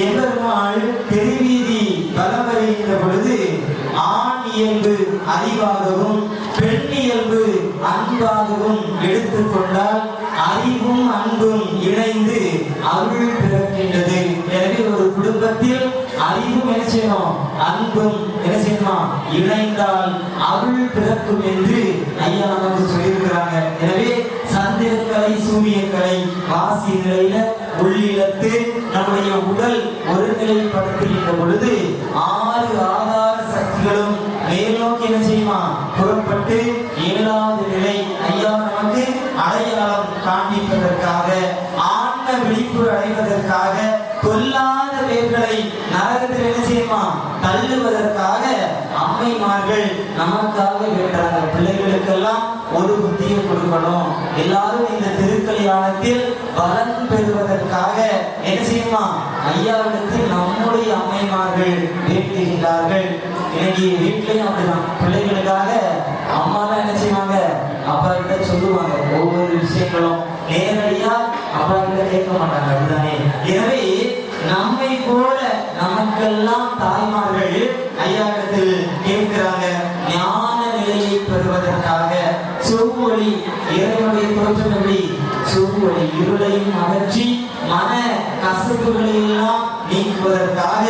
எம்பெருமாள் திருவீதி பலம் வருகின்ற பொழுது ஆண் இயல்பு அறிவாகவும் பெண் இயல்பு அன்பாகவும் எடுத்துக்கொண்டால் அறிவும் அன்பும் இணைந்து அருள் பிறக்கின்றது. எனவே ஒரு குடும்பத்தில் அறிவும் என்ன செய்யணும், அன்பும் என்ன செய்யணுமா இணைந்தால் அருள் பிறக்கும் என்று ஐயா நமக்கு சொல்லியிருக்கிறாங்க. எனவே சந்திரக்கலை சூரியக்கலை வாசி நிலையில உள்ளிழத்து நம்முடைய உடல் ஒருநிலைப்படுத்துகின்ற பொழுது 6 ஆதார சக்திகளும் மேல் நோக்கி என்ன செய்யுமா புறப்பட்டு 7வது நிலை ஐயா நமக்கு அடையாளம் காண்பிப்பதற்காக ஆன்ம விழிப்பு அடைவதற்காக கொல்லாத பேர்களை நரகத்தில் என்ன செய்யுமா தள்ளுவதற்காக அம்மைமார்கள் நமக்காக வேண்டாங்க. பிள்ளைகளுக்கெல்லாம் ஒரு புத்தியை கொடுக்கணும். எல்லாரும் இந்த திருக்கல்யாணத்தில் பலன் பெறுவதற்காக என்ன செய்யுமா, ஐயாவிடத்தில் நம்முடைய அம்மைமார்கள் வேண்டுகின்றார்கள். இன்னைக்கு வீட்லயும் அப்படிதான். பிள்ளைகளுக்காக அம்மா தான் என்ன செய்வாங்க, அப்பா கிட்ட சொல்லுவாங்க. ஒவ்வொரு விஷயங்களும் நேரடியா அப்பா கிட்ட கேட்க மாட்டாங்க. அதுதானே. எனவே நம்மை போல நமக்கெல்லாம் தாய்மார்கள் ஐயாவிடத்தில் கேட்கிறாங்க. ஞான நிலையை பெறுவதற்காக செவ்வொளி, இறைவனுடைய தோற்றம் எப்படி செவ்வொளி, இருளையும் அகற்றி மன கசப்புகளை எல்லாம் நீக்குவதற்காக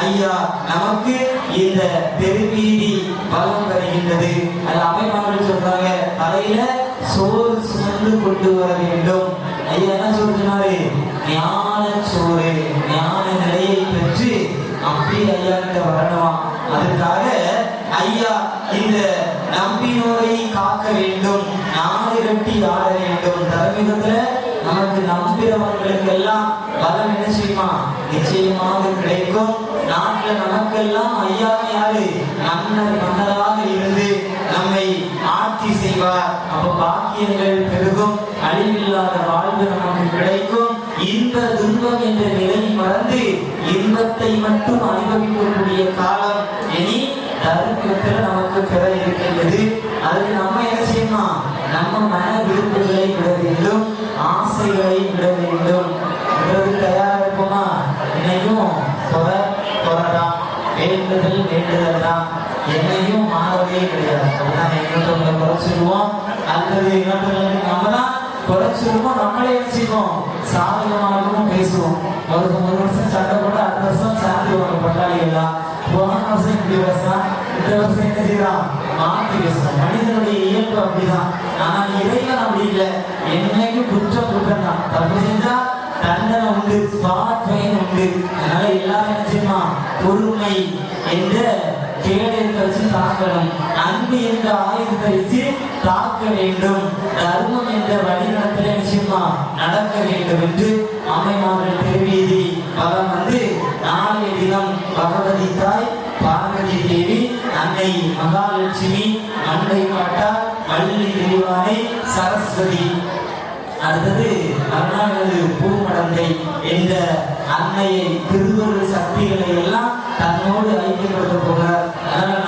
ஐயா நமக்கு இந்த தெருவீதி வலம் வருகின்றது. அது அம்மைமார்கள் சொல்றாங்க, தலையில சோறு சுமந்து கொண்டு வர வேண்டும். ஐயா என்ன சொல்றாரு, ஞான சோறு, ஞான நிலையை பெற்று அப்படி ஐயா கிட்ட வரணுமா. அதுக்காக ஐயா இந்த நம்பினோரை காக்க வேண்டும், நாடு கட்டி ஆட வேண்டும். தரமிகத்துல நமக்கு நம்புகிறவர்களுக்கு எல்லாம் பலம் என்ன செய்யுமா, நிச்சயமாக கிடைக்கும். நாட்டில் நமக்கெல்லாம் ஐயாவை யாரு, மன்னராக இருந்து நம்மை ஆட்சி செய்வார். அப்ப பாக்கியங்கள் பெருகும், அழிவில்லாத வாழ்வு நமக்கு கிடைக்கும். இன்ப துன்பம் என்ற நிலை மறந்து இன்பத்தை மட்டும் அனுபவிக்கக்கூடிய காலம் இனி தர்மத்தில் நமக்கு பெற இருக்கின்றது. அதுக்கு நம்ம என்ன செய்யணும், நம்ம மன விருப்புகளை விட வேண்டும், ஆசைகளை விட வேண்டும். தயாரா இருப்போமா? இன்னைக்கும் தான், வேண்டுதல் தான், என்னையும் மாறவே கிடையாது. அதுதான் இன்னொருத்தவங்களை குறைச்சிடுவோம், அல்லது இன்னொருத்தவங்களுக்கு நம்ம தான் குறைச்சிடுவோம். நம்மளே என்ன செய்வோம், சாதகமாகவும் பேசுவோம். ஒரு வருஷம் சண்டை போட்டு அடுத்த வருஷம் சாந்திவாங்க பட்டாளிகள்லாம். போன வருஷம் இப்படி பேசலாம், இந்த வருஷம் என்ன செய்யலாம், மாற்றி பேசலாம். மனிதனுடைய இயல்பு அப்படிதான். ஆனால் இறைவன் அப்படி இல்லை. என்னைக்கும் குற்றம் தான். தப்பு செஞ்சா தண்டனை உண்டு, ஸ்பாட் ஃபைன் உண்டு. அதனால எல்லாரும் என்ன செய்யணும், பொறுமை என்ற கேடயத்தை வச்சு தாக்கணும், அன்பு என்ற ஆயுதத்தை வச்சு தாக்க வேண்டும், தர்மம் என்ற வழிநடத்தல நிச்சயமா நடக்க வேண்டும் என்று அம்மைமார்கள் திருவீதி பலம் வந்து நாளைய தினம் பகவதி தாய் பார்வதி தேவி, அன்னை மகாலட்சுமி, அன்னை காட்டா, வள்ளி தெய்வானை, சரஸ்வதி, அடுத்தது அருணானது பூமடந்தை என்ற அன்னையை திருவருள் சக்திகளை எல்லாம் தன்னோடு ஐக்கியப்படுத்த போகிறார். அதனால